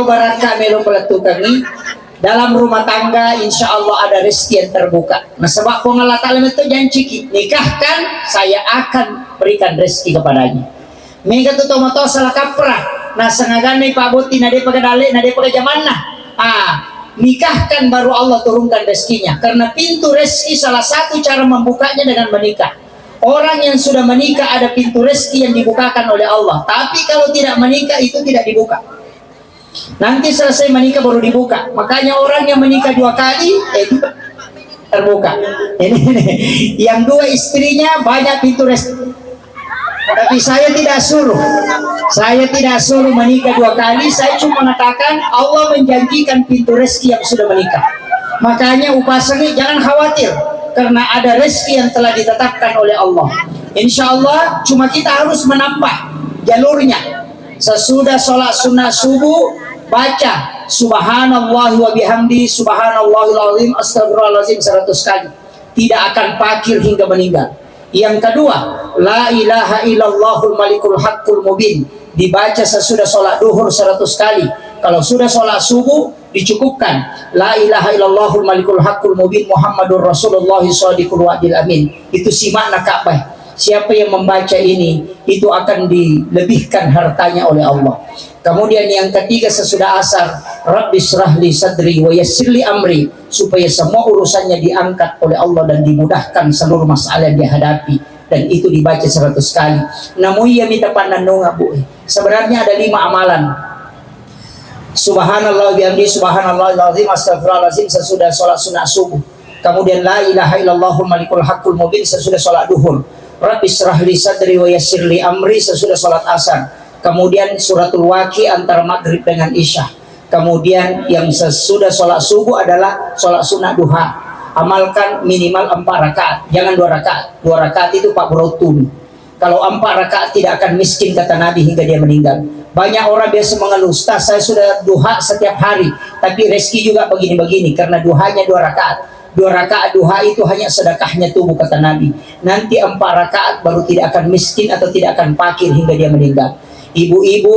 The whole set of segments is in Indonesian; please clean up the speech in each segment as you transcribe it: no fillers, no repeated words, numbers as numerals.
Barat kami lo peletu kami dalam rumah tangga, insya Allah ada rezeki yang terbuka. Nah sebab pengalat alam itu janji nikahkan, saya akan berikan rezeki kepadanya. Mega tu tomato salah kaprah. Nah sengaja nih Pak Boti nade pakai dalek nade pakai zaman nah. Nikahkan baru Allah turunkan rezekinya. Karena pintu rezeki salah satu cara membukanya dengan menikah. Orang yang sudah menikah ada pintu rezeki yang dibukakan oleh Allah. Tapi kalau tidak menikah itu tidak dibuka. Nanti selesai menikah baru dibuka. Makanya orang yang menikah 2 kali itu terbuka. Ini yang 2 istrinya banyak pintu rezeki. Tapi saya tidak suruh. Saya tidak suruh menikah 2 kali. Saya cuma mengatakan Allah menjanjikan pintu rezeki yang sudah menikah. Makanya upasani jangan khawatir, karena ada rezeki yang telah ditetapkan oleh Allah. Insya Allah cuma kita harus menambah jalurnya. Sesudah sholat sunnah subuh, baca subhanallah wa bihamdi subhanallahil azim astagfirullahaladzim 100 kali. Tidak akan pakir hingga meninggal. Yang kedua, la ilaha illallahul malikul haqqul mubin, dibaca sesudah sholat duhur 100 kali. Kalau sudah sholat subuh dicukupkan la ilaha illallahul malikul haqqul mubin muhammadur rasulullah shadiqul wa'dil amin. Itu si makna Ka'bah. Siapa yang membaca ini itu akan dilebihkan hartanya oleh Allah. Kemudian yang ketiga sesudah asar, Rabbi shrahli sadri wa yassirli amri, supaya semua urusannya diangkat oleh Allah dan dimudahkan seluruh masalah yang dihadapi. Dan itu dibaca 100 kali. Namun ia minta pandanunga Bu. Sebenarnya ada 5 amalan. Subhanallah bihamdi subhanallahil azim astagfirullahaladzim sesudah sholat sunnah subuh. Kemudian la ilaha illallahul malikul haqqul mubin sesudah sholat duhur. Rabbi shrahli sadri wa yassirli amri sesudah sholat asar. Kemudian suratul waqi antara maghrib dengan isya. Kemudian yang sesudah sholat subuh adalah sholat sunnah duha. Amalkan minimal 4 rakaat, jangan 2 rakaat. 2 rakaat itu Pak Brotun. Kalau 4 rakaat tidak akan miskin kata Nabi hingga dia meninggal. Banyak orang biasa mengeluh, Ustaz saya sudah duha setiap hari, tapi rezeki juga begini-begini karena duhanya 2 rakaat. 2 rakaat duha itu hanya sedekahnya tubuh kata Nabi. Nanti 4 rakaat baru tidak akan miskin atau tidak akan fakir hingga dia meninggal. Ibu-ibu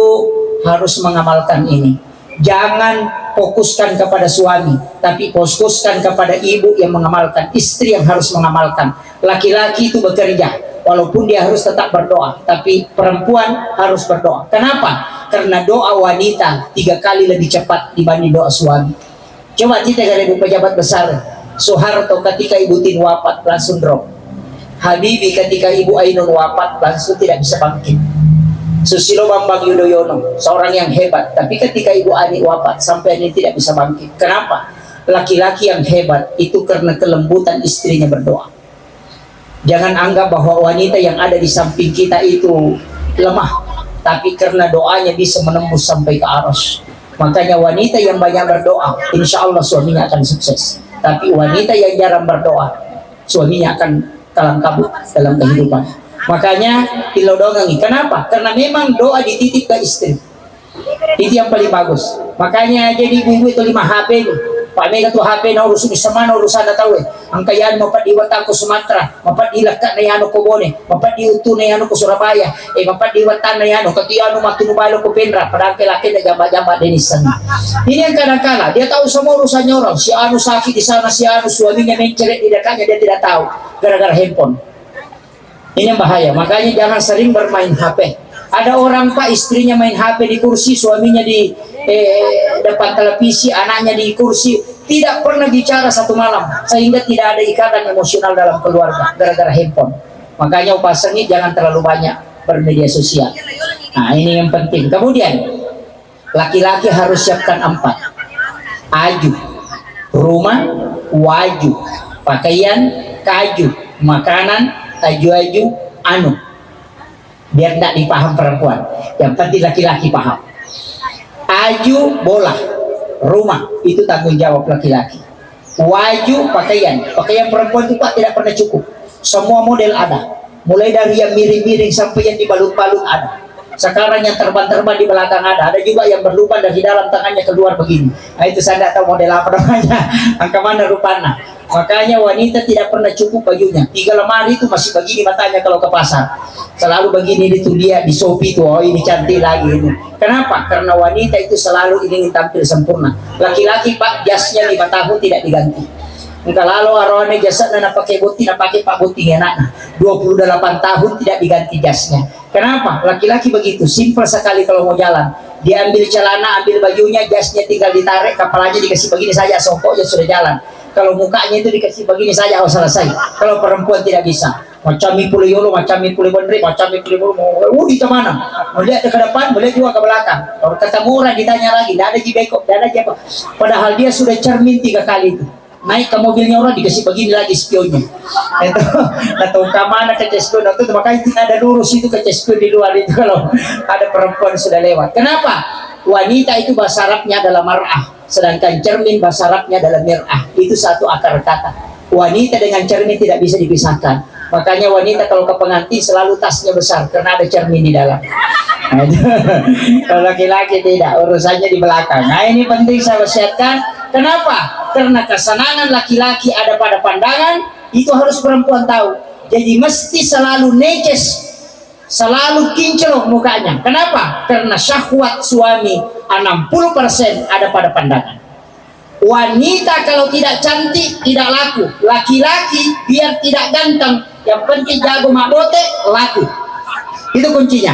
harus mengamalkan ini. Jangan fokuskan kepada suami, tapi fokuskan kepada ibu yang mengamalkan, istri yang harus mengamalkan. Laki-laki itu bekerja, walaupun dia harus tetap berdoa, tapi perempuan harus berdoa. Kenapa? Karena doa wanita 3 kali lebih cepat dibanding doa suami. Coba kita dari pejabat besar, Soeharto ketika Ibu Tin wafat langsung drop. Habibie ketika Ibu Ainun wafat langsung tidak bisa bangkit. Susilo Bambang Yudhoyono seorang yang hebat, tapi ketika Ibu Ani wafat sampai ini tidak bisa bangkit. Kenapa? Laki-laki yang hebat itu karena kelembutan istrinya berdoa. Jangan anggap bahwa wanita yang ada di samping kita itu lemah, tapi karena doanya bisa menembus sampai ke aras. Makanya wanita yang banyak berdoa, insya Allah suaminya akan sukses. Tapi wanita yang jarang berdoa, suaminya akan kalang kabut dalam kehidupan. Makanya dilodongi. Kenapa? Karena memang doa dititip ke istri. Itu yang paling bagus. Makanya jadi ibu-ibu itu 5 HP nih. Pak Mega tuh HP na urusan bisa mana urusan na tahu ang kayaan mapat diwatan ko Sumatra, mapat dilakat na yano ko Bone, mapat diutu na yano ko Surabaya, mapat diwatan na yano katiano matunubalo ko Penra, padahal laki na jamba-jamba denisan. Ini yang kadang-kala dia tahu semua urusannya orang. Si anu sakit di sana, si anu suaminya menceret di dekatnya, dia tidak tahu gara-gara handphone. Ini yang bahaya. Makanya jangan sering bermain HP. Ada orang Pak istrinya main HP di kursi, suaminya di depan televisi, anaknya di kursi, tidak pernah bicara 1 malam, sehingga tidak ada ikatan emosional dalam keluarga gara-gara handphone. Makanya upasani jangan terlalu banyak bermedia sosial. Nah ini yang penting. Kemudian laki-laki harus siapkan 4: aju, rumah, waju, pakaian, kaju, makanan, aju-aju, anu. Biar tidak dipaham perempuan, yang penting laki-laki paham. Aju bola, rumah itu tanggung jawab laki-laki. Waju pakaian, pakaian perempuan itu Pak tidak pernah cukup. Semua model ada, mulai dari yang miring-miring sampai yang dibalut-balut ada. Sekarang yang terbang-terbang di belakang ada juga yang berlubang dari dalam tangannya keluar begini. Nah itu saya tidak tahu model apa namanya, angka mana rupanya. Makanya wanita tidak pernah cukup bajunya. 3 lemari itu masih begini matanya kalau ke pasar. Selalu begini itu dia di Shopee tuh, oh ini cantik lagi ini. Kenapa? Karena wanita itu selalu ingin tampil sempurna. Laki-laki Pak jasnya 5 tahun tidak diganti. Engkau lalu arwane jasad na pakai buti na pakai pak buti enak 28 tahun tidak diganti jasnya. Kenapa? Laki-laki begitu, simpel sekali kalau mau jalan. Dia ambil celana, ambil bajunya, jasnya tinggal ditarik, kepalanya dikasih begini saja, songkoknya sudah jalan. Kalau mukanya itu dikasih begini saja, oh selesai. Kalau perempuan tidak bisa. Macam mipul yolo, macam mipul bondre, macam mipul yolo, mau di mana? Melihat ke depan, melihat juga ke belakang. Kalau ketemu orang ditanya lagi, tidak ada jibekok, tidak ada apa. Padahal dia sudah cermin 3 kali itu. Naik ke mobilnya orang dikasih begini lagi spionnya. Itu atau ke mana ke spion itu, makanya tidak ada lurus itu ke spion di luar itu kalau ada perempuan sudah lewat. Kenapa? Wanita itu bahasa Arabnya adalah mar'ah, sedangkan cermin bahasa Arabnya adalah mir'ah. Itu satu akar kata. Wanita dengan cermin tidak bisa dipisahkan. Makanya wanita kalau ke pengantin selalu tasnya besar karena ada cermin di dalam. Kalau laki-laki tidak, urusannya di belakang. Nah ini penting saya wasiatkan. Kenapa? Karena kesenangan laki-laki ada pada pandangan, itu harus perempuan tahu. Jadi mesti selalu neces, selalu kinclong mukanya. Kenapa? Karena syahwat suami 60% ada pada pandangan. Wanita kalau tidak cantik tidak laku. Laki-laki biar tidak ganteng, yang penting jago mabote laku. Itu kuncinya.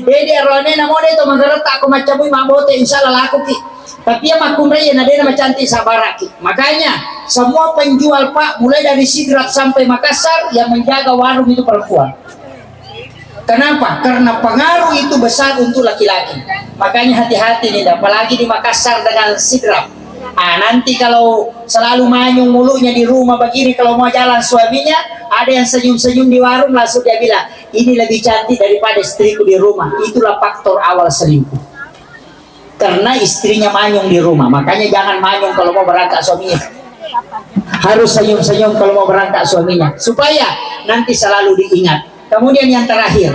Ini rone namanya itu mengerti aku macam mabote insyaallah laku ki. Tapi ya makumre ya nadena cantik sabaraki. Makanya semua penjual Pak mulai dari Sidrap sampai Makassar yang menjaga warung itu perempuan. Kenapa? Karena pengaruh itu besar untuk laki-laki. Makanya hati-hati nih, apalagi di Makassar dengan Sidrap. Nanti kalau selalu manyung mulutnya di rumah begini, kalau mau jalan suaminya ada yang senyum-senyum di warung, langsung dia bilang ini lebih cantik daripada istriku di rumah. Itulah faktor awal selingkuh. Karena istrinya manyung di rumah. Makanya jangan manyung kalau mau berangkat suaminya. Harus senyum-senyum kalau mau berangkat suaminya. Supaya nanti selalu diingat. Kemudian yang terakhir,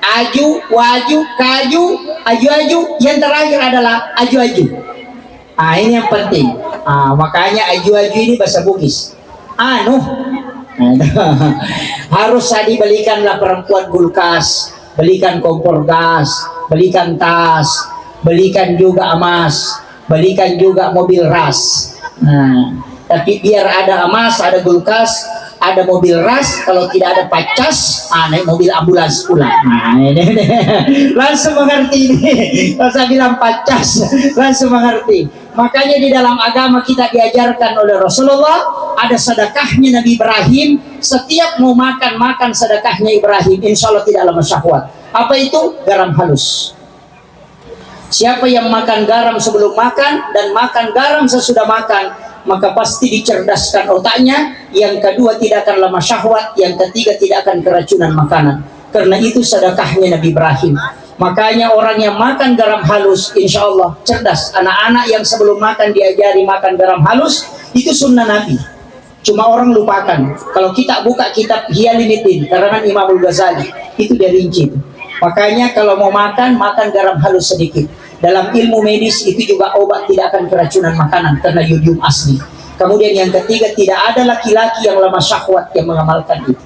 aju, waju, kaju, aju-aju. Yang terakhir adalah aju-aju. Ini yang penting. Makanya aju-aju ini bahasa Bugis. Harus tadi belikanlah perempuan kulkas, belikan kompor gas, belikan tas, belikan juga emas, belikan juga mobil ras. Tapi biar ada emas, ada kulkas, ada mobil ras, kalau tidak ada pacas, naik mobil ambulans pulang. Ini. Langsung mengerti ini. Kalau saya bilang pacas, langsung mengerti. Makanya di dalam agama kita diajarkan oleh Rasulullah, ada sedekahnya Nabi Ibrahim. Setiap mau makan sedekahnya Ibrahim, insya Allah tidak lama syahwat. Apa itu? Garam halus. Siapa yang makan garam sebelum makan dan makan garam sesudah makan, maka pasti dicerdaskan otaknya. Yang kedua tidak akan lama syahwat. Yang ketiga tidak akan keracunan makanan. Karena itu sedekahnya Nabi Ibrahim. Makanya orang yang makan garam halus insya Allah cerdas. Anak-anak yang sebelum makan diajari makan garam halus, itu sunnah Nabi. Cuma orang lupakan. Kalau kita buka kitab Hiyalimitin karangan Imam Al-Ghazali, itu dia rinci. Makanya kalau mau makan garam halus sedikit. Dalam ilmu medis itu juga obat tidak akan keracunan makanan karena yodium asli. Kemudian yang ketiga, tidak ada laki-laki yang lama syahwat yang mengamalkan itu.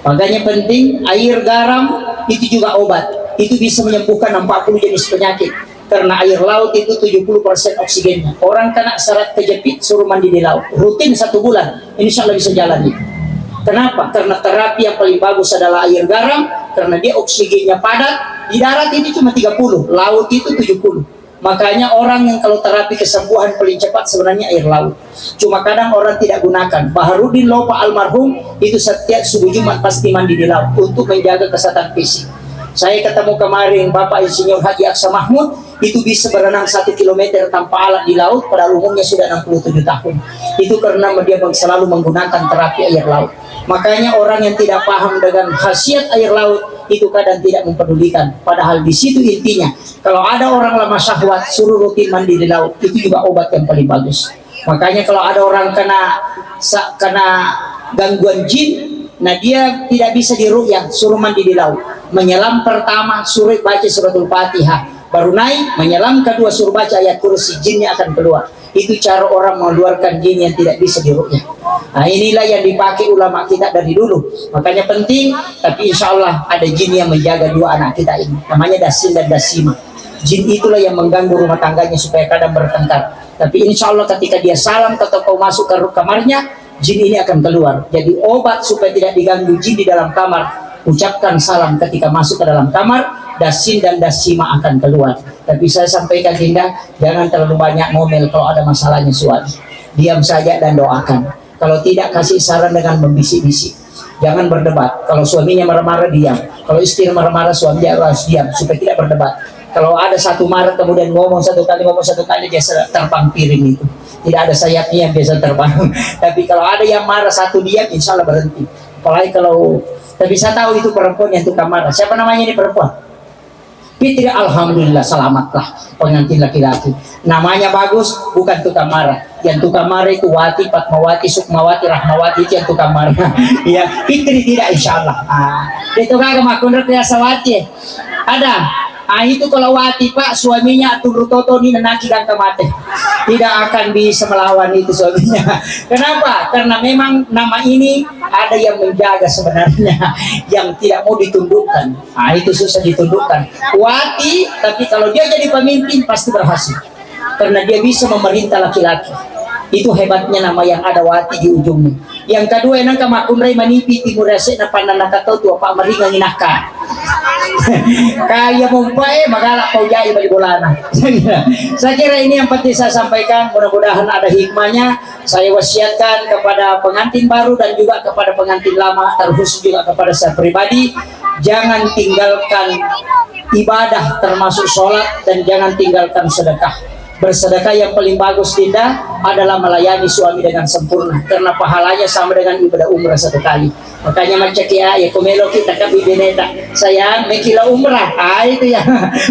Makanya penting, air garam itu juga obat. Itu bisa menyembuhkan 40 jenis penyakit. Karena air laut itu 70% oksigennya. Orang kena serat kejepit suruh mandi di laut. Rutin 1 bulan, insya Allah bisa jalan itu. Kenapa? Karena terapi yang paling bagus adalah air garam. Karena dia oksigennya padat. Di darat itu cuma 30, laut itu 70. Makanya orang yang kalau terapi kesembuhan paling cepat sebenarnya air laut. Cuma kadang orang tidak gunakan. Baharudin Lopa almarhum itu setiap subuh Jumat pasti mandi di laut untuk menjaga kesehatan fisik. Saya ketemu kemarin Bapak Insinyur Haji Aksa Mahmud, itu bisa berenang 1 kilometer tanpa alat di laut, padahal umumnya sudah 67 tahun. Itu karena dia selalu menggunakan terapi air laut. Makanya orang yang tidak paham dengan khasiat air laut itu kadang tidak mempedulikan. Padahal di situ intinya, kalau ada orang lama syahwat suruh rutin mandi di laut, itu juga obat yang paling bagus. Makanya kalau ada orang kena gangguan jin, nah dia tidak bisa diruqyah, suruh mandi di laut. Menyelam pertama suruh baca suratul Fatihah, baru naik menyelam kedua suruh baca ayat kursi, jinnya akan keluar. Itu cara orang mengeluarkan jin yang tidak bisa diruqyah. Nah, inilah yang dipakai ulama kita dari dulu. Makanya penting, tapi insya Allah ada jin yang menjaga dua anak kita ini. Namanya Dasin dan Dasima. Jin itulah yang mengganggu rumah tangganya supaya kadang bertengkar. Tapi insya Allah ketika dia salam atau kau masuk ke kamarnya, jin ini akan keluar. Jadi obat supaya tidak diganggu jin di dalam kamar, ucapkan salam ketika masuk ke dalam kamar, Dasin dan Dasima akan keluar. Tapi saya sampaikan Dinda, jangan terlalu banyak ngomel kalau ada masalahnya suami. Diam saja dan doakan. Kalau tidak, kasih saran dengan membisik-bisik. Jangan berdebat. Kalau suaminya marah-marah, diam. Kalau istri marah-marah, suaminya harus diam supaya tidak berdebat. Kalau ada satu marah kemudian ngomong satu kali dia terbang piring itu. Tidak ada sayapnya yang biasa terbang. Tapi kalau ada yang marah satu diam, insya Allah berhenti. Apalagi kalau, tapi saya tahu itu perempuan yang tukang marah. Siapa namanya ini perempuan? Fitri. Alhamdulillah, selamatlah pengantin laki-laki. Namanya bagus, bukan tukang marah. Yang tukang marah itu Wati, Fatmawati, Sukmawati, Rahmawati, itu yang tukang marah. Ya, Fitri tidak, insya Allah. Itu kagak makundrat ya sawati. Ada. Itu kalau Wati Pak, suaminya turut toto ini nanaki dan kemate. Tidak akan bisa melawan itu suaminya. Kenapa? Karena memang nama ini ada yang menjaga sebenarnya, yang tidak mau ditundukkan. Itu susah ditundukkan. Wati, tapi kalau dia jadi pemimpin pasti berhasil. Karena dia bisa memerintah laki-laki. Itu hebatnya nama yang ada Wati di ujungnya. Yang kedua, enang kamakundray manipi timur resik na pananakataw tu apa maringan inaka. Kaya mumpai magalak kau jaya balik bolana. Saya kira ini yang penting saya sampaikan. Mudah-mudahan ada hikmahnya. Saya wasiatkan kepada pengantin baru dan juga kepada pengantin lama, terkhusus juga kepada saya pribadi, jangan tinggalkan ibadah termasuk sholat dan jangan tinggalkan sedekah. Bersedekah yang paling bagus Dinda adalah melayani suami dengan sempurna, karena pahalanya sama dengan ibadah umrah satu kali. Makanya macam ya kumelo kita ke bibineta saya mekila umrah, itu yang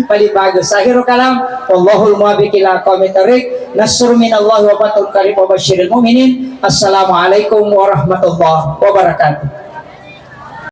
paling bagus. Akhirul kalam, wallahul muwaffiq ila aqwamit thoriq. Nasrun minallahi wa fathun qarib wa basyiril mu'minin. Assalamualaikum warahmatullahi wabarakatuh.